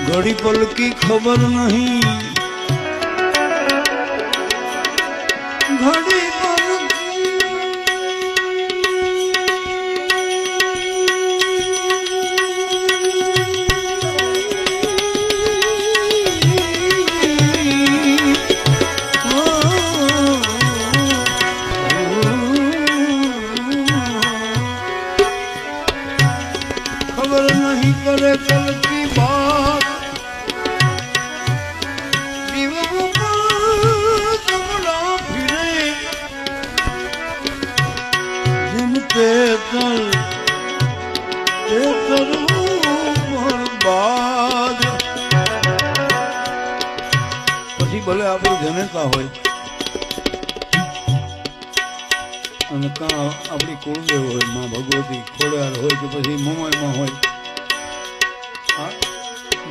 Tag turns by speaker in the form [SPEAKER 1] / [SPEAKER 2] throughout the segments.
[SPEAKER 1] घड़ी पल की खबर नहीं, घड़ी पल खबर नहीं करे कल की बात, પછી ભલે આપણું જનેતા હોય અને કાં આપણી કુળદેવ હોય, માં ભગવતી ખોડિયાર હોય કે પછી મુંબઈમાં હોય,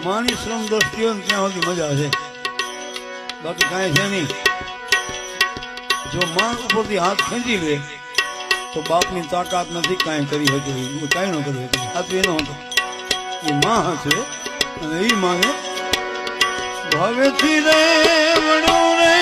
[SPEAKER 1] માની શ્રમ દ્રષ્ટિ હોય ને ત્યાં સુધી મજા છે, બાકી કાંઈ છે નહીં. જો માં ઉપરથી હાથ ખેંચી લે તો બાપની તાકાત નથી કાંઈ કરી શકે, કાંઈ ન કરી શકે. આ તો એનો હતો, એ માં હશે અને એ માને ભાવેથી રે વડો રે